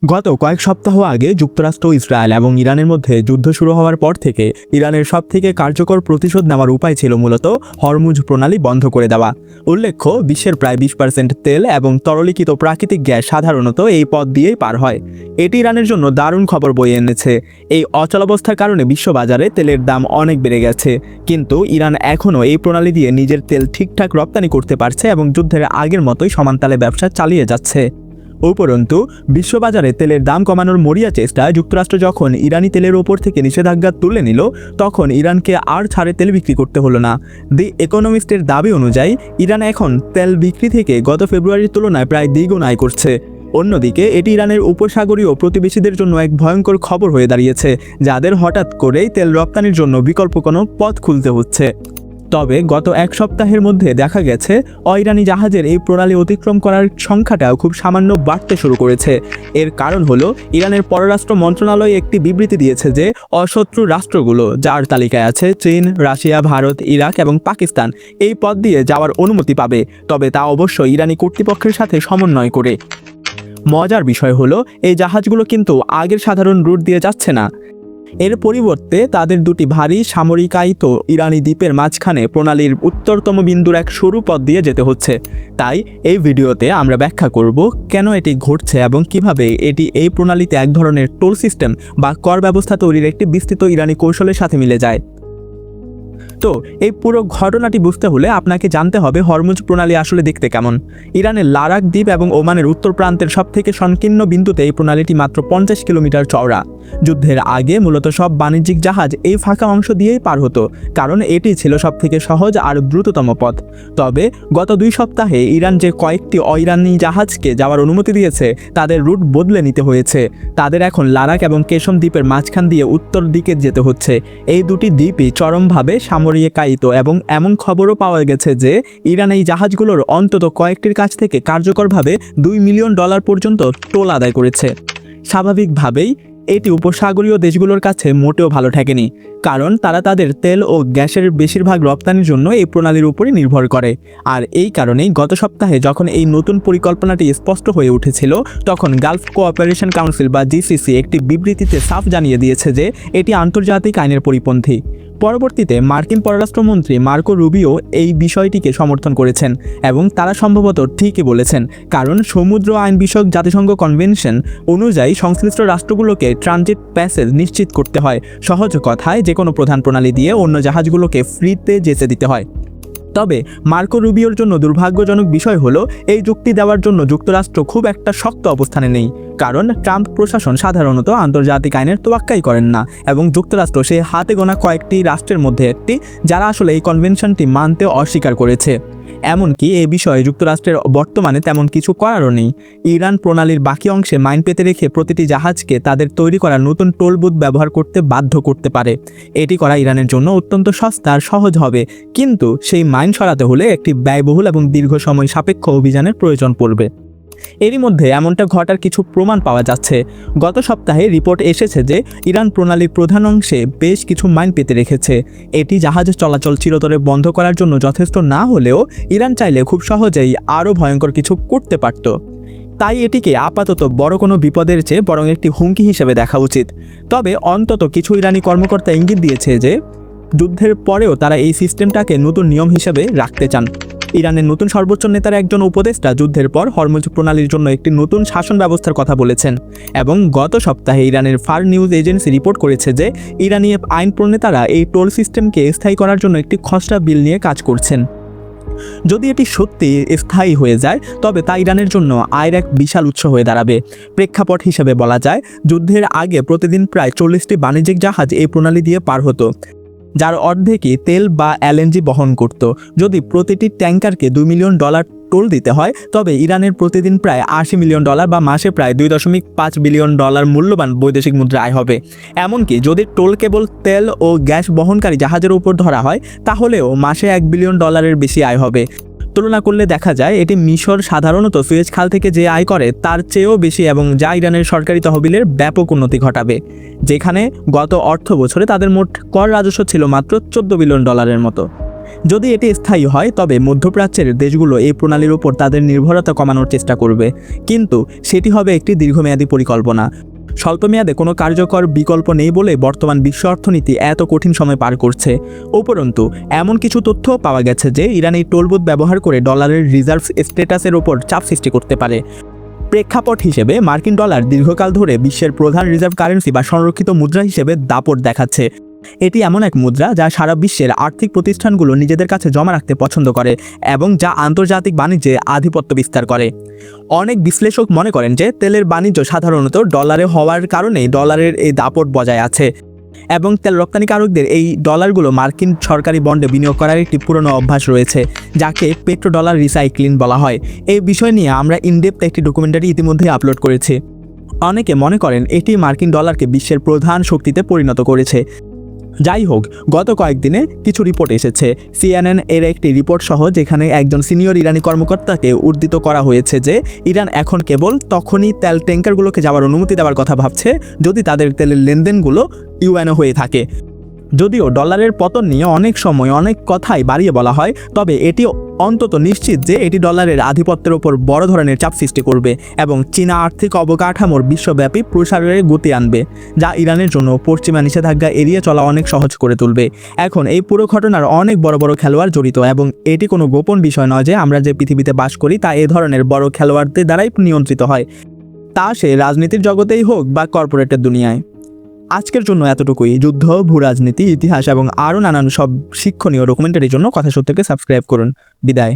গত কয়েক সপ্তাহ আগে যুক্তরাষ্ট্র, ইসরায়েল এবং ইরানের মধ্যে যুদ্ধ শুরু হওয়ার পর থেকে ইরানের সবথেকে কার্যকর প্রতিশোধ নেওয়ার উপায় ছিল মূলত হরমুজ প্রণালী বন্ধ করে দেওয়া। উল্লেখ্য, বিশ্বের প্রায় 20% তেল এবং তরলীকৃত প্রাকৃতিক গ্যাস সাধারণত এই পথ দিয়েই পার হয়। এটি ইরানের জন্য দারুণ খবর বয়ে এনেছে। এই অচলাবস্থার কারণে বিশ্ববাজারে তেলের দাম অনেক বেড়ে গেছে, কিন্তু ইরান এখনও এই প্রণালী দিয়ে নিজের তেল ঠিকঠাক রপ্তানি করতে পারছে এবং যুদ্ধের আগের মতোই সমানতালে ব্যবসা চালিয়ে যাচ্ছে। উপরন্তু বিশ্ববাজারে তেলের দাম কমানোর মরিয়া চেষ্টায় যুক্তরাষ্ট্র যখন ইরানি তেলের ওপর থেকে নিষেধাজ্ঞা তুলে নিল, তখন ইরানকে আর ছাড়ে তেল বিক্রি করতে হলো না। দি ইকোনমিস্টের দাবি অনুযায়ী ইরান এখন তেল বিক্রি থেকে গত ফেব্রুয়ারির তুলনায় প্রায় দ্বিগুণ আয় করছে। অন্যদিকে এটি ইরানের উপসাগরীয় প্রতিবেশীদের জন্য এক ভয়ঙ্কর খবর হয়ে দাঁড়িয়েছে, যাদের হঠাৎ করেই তেল রপ্তানির জন্য বিকল্প কোনো পথ খুলতে হচ্ছে। তবে গত এক সপ্তাহের মধ্যে দেখা গেছে ইরানি জাহাজের এই প্রণালী অতিক্রম করার সংখ্যাটাও খুব সামান্য বাড়তে শুরু করেছে। এর কারণ হলো ইরানের পররাষ্ট্র মন্ত্রণালয় একটি বিবৃতি দিয়েছে যে অশত্রু রাষ্ট্রগুলো, যার তালিকায় আছে চীন, রাশিয়া, ভারত, ইরাক এবং পাকিস্তান, এই পথ দিয়ে যাওয়ার অনুমতি পাবে, তবে তা অবশ্যই ইরানি কর্তৃপক্ষের সাথে সমন্বয় করে। মজার বিষয় হলো এই জাহাজগুলো কিন্তু আগের সাধারণ রুট দিয়ে যাচ্ছে না। এর পরিবর্তে তাদের দুটি ভারী সামরিকায়িত ইরানি দ্বীপের মাঝখানে প্রণালীর উত্তরতম বিন্দুর এক সরু পথ দিয়ে যেতে হচ্ছে। তাই এই ভিডিওতে আমরা ব্যাখ্যা করব কেন এটি ঘটছে এবং কিভাবে এটি এই প্রণালীতে এক ধরনের টোল সিস্টেম বা কর ব্যবস্থা তৈরির একটি বিস্তৃত ইরানি কৌশলের সাথে মিলে যায়। তো এই পুরো ঘটনাটি বুঝতে হলে আপনাকে জানতে হবে হরমুজ প্রণালী আসলে দেখতে কেমন। ইরানের লারাক দ্বীপ এবং ওমানের উত্তর প্রান্তের সবথেকে সংকীর্ণ বিন্দুতে এই প্রণালীটি মাত্র 50 কিলোমিটার চওড়া। যুদ্ধের আগে মূলত সব বাণিজ্যিক জাহাজ এই ফাঁকা অংশ দিয়েই পার হতো, কারণ এটি ছিল সবথেকে সহজ আর দ্রুততম পথ। তবে গত 2 সপ্তাহে ইরান যে কয়েকটি ইরানি জাহাজকে যাওয়ার অনুমতি দিয়েছে, তাদের রুট বদলে নিতে হয়েছে। তাদের এখন লারাক এবং কেশম দ্বীপের মাঝখান দিয়ে উত্তর দিকে যেতে হচ্ছে। এই দুটি দ্বীপই চরমভাবে সামরিকায়িত এবং এমন খবরও পাওয়া গেছে যে ইরান এই জাহাজগুলোর অন্তত কয়েকটির কাছ থেকে কার্যকরভাবে $2 মিলিয়ন পর্যন্ত টোল আদায় করেছে। স্বাভাবিকভাবেই এটি উপসাগরীয় দেশগুলোর কাছে মোটেও ভালো ঠেকেনি, কারণ তারা তাদের তেল ও গ্যাসের বেশিরভাগ রপ্তানির জন্য এই প্রণালীর উপরই নির্ভর করে। আর এই কারণেই গত সপ্তাহে যখন এই নতুন পরিকল্পনাটি স্পষ্ট হয়ে উঠেছিল, তখন গালফ কোঅপারেশন কাউন্সিল বা জিসিসি একটি বিবৃতিতে সাফ জানিয়ে দিয়েছে যে এটি আন্তর্জাতিক আইনের পরিপন্থী। পরবর্তীতে মার্কিন পররাষ্ট্রমন্ত্রী মার্কো রুবিও এই বিষয়টিকে সমর্থন করেছেন এবং তারা সম্ভবত ঠিকই বলেছেন, কারণ সমুদ্র আইন বিষয়ক জাতিসংঘ কনভেনশন অনুযায়ী সংশ্লিষ্ট রাষ্ট্রগুলোকে ট্রানজিট প্যাসেজ নিশ্চিত করতে হয়। সহজ কথায় যে কোনো প্রধান প্রণালী দিয়ে অন্য জাহাজগুলোকে ফ্রিতে যেতে দিতে হয়। তবে মার্কো রুবিওর জন্য দুর্ভাগ্যজনক বিষয় হলো এই যুক্তি দেওয়ার জন্য যুক্তরাষ্ট্র খুব একটা শক্ত অবস্থানে নেই, কারণ ট্রাম্প প্রশাসন সাধারণত আন্তর্জাতিক আইনের তোয়াক্কাই করেন না এবং যুক্তরাষ্ট্র সে হাতে গোনা কয়েকটি রাষ্ট্রের মধ্যে একটি যারা আসলে এই কনভেনশনটি মানতে অস্বীকার করেছে। এমনকি এই বিষয়ে যুক্তরাষ্ট্রের বর্তমানে তেমন কিছু করারও নেই। ইরান প্রণালীর বাকি অংশে মাইন পেতে রেখে প্রতিটি জাহাজকে তাদের তৈরি করা নতুন টোল বুথ ব্যবহার করতে বাধ্য করতে পারে। এটি করা ইরানের জন্য অত্যন্ত সস্তা আর সহজ হবে, কিন্তু সেই মাইন সরাতে হলে একটি ব্যয়বহুল এবং দীর্ঘ সময় সাপেক্ষ অভিযানের প্রয়োজন পড়বে। এরই মধ্যে এমনটা ঘটার কিছু প্রমাণ পাওয়া যাচ্ছে। গত সপ্তাহে রিপোর্ট এসেছে যে ইরান প্রণালীর প্রধান অংশে বেশ কিছু মাইন পেতে রেখেছে। এটি জাহাজ চলাচল চিরতরে বন্ধ করার জন্য যথেষ্ট না হলেও ইরান চাইলে খুব সহজেই আরও ভয়ঙ্কর কিছু করতে পারত। তাই এটিকে আপাতত বড় কোনো বিপদের চেয়ে বরং একটি হুমকি হিসেবে দেখা উচিত। তবে অন্তত কিছু ইরানি কর্মকর্তা ইঙ্গিত দিয়েছে যে যুদ্ধের পরেও তারা এই সিস্টেমটাকে নতুন নিয়ম হিসেবে রাখতে চান। ইরানের নতুন সর্বোচ্চ নেতার একজন উপদেষ্টা যুদ্ধের পর হরমুজ প্রণালীর জন্য একটি নতুন শাসন ব্যবস্থার কথা বলেছেন এবং গত সপ্তাহে ইরানের ফার নিউজ এজেন্সি রিপোর্ট করেছে যে ইরানি আইন প্রণেতারা এই টোল সিস্টেমকে স্থায়ী করার জন্য একটি খসড়া বিল নিয়ে কাজ করছেন। যদি এটি সত্যি স্থায়ী হয়ে যায়, তবে তা ইরানের জন্য আয়ের এক বিশাল উৎস হয়ে দাঁড়াবে। প্রেক্ষাপট হিসেবে বলা যায়, যুদ্ধের আগে প্রতিদিন প্রায় 40টি বাণিজ্যিক জাহাজ এই প্রণালী দিয়ে পার হতো, যার অর্ধেকই তেল বা এলএনজি বহন করত। যদি প্রতিটি ট্যাঙ্কারকে $2 মিলিয়ন টোল দিতে হয়, তবে ইরানের প্রতিদিন প্রায় $80 মিলিয়ন বা মাসে প্রায় $2.5 বিলিয়ন মূল্যবান বৈদেশিক মুদ্রা আয় হবে। এমনকি যদি টোল কেবল তেল ও গ্যাস বহনকারী জাহাজের উপর ধরা হয়, তাহলেও মাসে $1 বিলিয়ন বেশি আয় হবে। তুলনা করলে দেখা যায় এটি মিশর সাধারণত সুয়েজ খাল থেকে যে আয় করে তার চেয়েও বেশি এবং যা ইরানের সরকারি তহবিলের ব্যাপক উন্নতি ঘটাবে, যেখানে গত অর্থ বছরে তাদের মোট কর রাজস্ব ছিল মাত্র $14 বিলিয়ন মতো। যদি এটি স্থায়ী হয় তবে মধ্যপ্রাচ্যের দেশগুলো এই প্রণালীর উপর তাদের নির্ভরতা কমানোর চেষ্টা করবে, কিন্তু সেটি হবে একটি দীর্ঘমেয়াদী পরিকল্পনা। স্বল্পমেয়াদে কোনো কার্যকর বিকল্প নেই বলে বর্তমান বিশ্ব অর্থনীতি এত কঠিন সময় পার করছে। উপরন্তু এমন কিছু তথ্য পাওয়া গেছে যে ইরান এই টোলবুথ ব্যবহার করে ডলারের রিজার্ভ স্ট্যাটাসের ওপর চাপ সৃষ্টি করতে পারে। প্রেক্ষাপট হিসেবে মার্কিন ডলার দীর্ঘকাল ধরে বিশ্বের প্রধান রিজার্ভ কারেন্সি বা সংরক্ষিত মুদ্রা হিসেবে দাপট দেখাচ্ছে। এটি এমন এক মুদ্রা যা সারা বিশ্বের আর্থিক প্রতিষ্ঠানগুলো নিজেদের কাছে জমা রাখতে পছন্দ করে এবং যা আন্তর্জাতিক বাণিজ্যে আধিপত্য বিস্তার করে। অনেক বিশ্লেষক মনে করেন যে তেলের বাণিজ্য সাধারণত ডলারে হওয়ার কারণে ডলারের এই দাপট বজায় আছে এবং তেল রপ্তানিকারকদের এই ডলারগুলো মার্কিন সরকারি বন্ডে বিনিয়োগ করার একটি পুরনো অভ্যাস রয়েছে, যাকে পেট্রো ডলার রিসাইক্লিং বলা হয়। এই বিষয় নিয়ে আমরা ইনডেপথ একটি ডকুমেন্টারি ইতিমধ্যেই আপলোড করেছি। অনেকে মনে করেন এটি মার্কিন ডলারকে বিশ্বের প্রধান শক্তিতে পরিণত করেছে। যাই হোক, গত কয়েকদিনে কিছু রিপোর্ট এসেছে CNN এর একটি রিপোর্ট সহ, যেখানে একজন সিনিয়র ইরানি কর্মকর্তাকে উদ্ধৃত করা হয়েছে যে ইরান এখন কেবল তখনই তেল ট্যাঙ্কারগুলোকে যাওয়ার অনুমতি দেওয়ার কথা ভাবছে যদি তাদের তেলের লেনদেনগুলো ইউএনও হয়ে থাকে। যদিও ডলারের পতন নিয়ে অনেক সময় অনেক কথাই বাড়িয়ে বলা হয়, তবে এটি অন্তত নিশ্চিত যে এটি ডলারের আধিপত্যের ওপর বড় ধরনের চাপ সৃষ্টি করবে এবং চীনা আর্থিক অবকাঠামোর বিশ্বব্যাপী প্রসারের গতি আনবে, যা ইরানের জন্য পশ্চিমা নিষেধাজ্ঞা এড়িয়ে চলা অনেক সহজ করে তুলবে। এখন এই পুরো ঘটনার অনেক বড় বড় খেলোয়াড় জড়িত এবং এটি কোনো গোপন বিষয় নয় যে আমরা যে পৃথিবীতে বাস করি তা এ ধরনের বড় খেলোয়াড়দের দ্বারাই নিয়ন্ত্রিত হয়, তা সে রাজনীতির জগতেই হোক বা কর্পোরেটের দুনিয়ায়। আজকের জন্য এতটুকুই। যুদ্ধ, ভূরাজনীতি, ইতিহাস এবং আরও নানান সব শিক্ষণীয় ডকুমেন্টারির জন্য কথা সত্যকে সাবস্ক্রাইব করুন। বিদায়।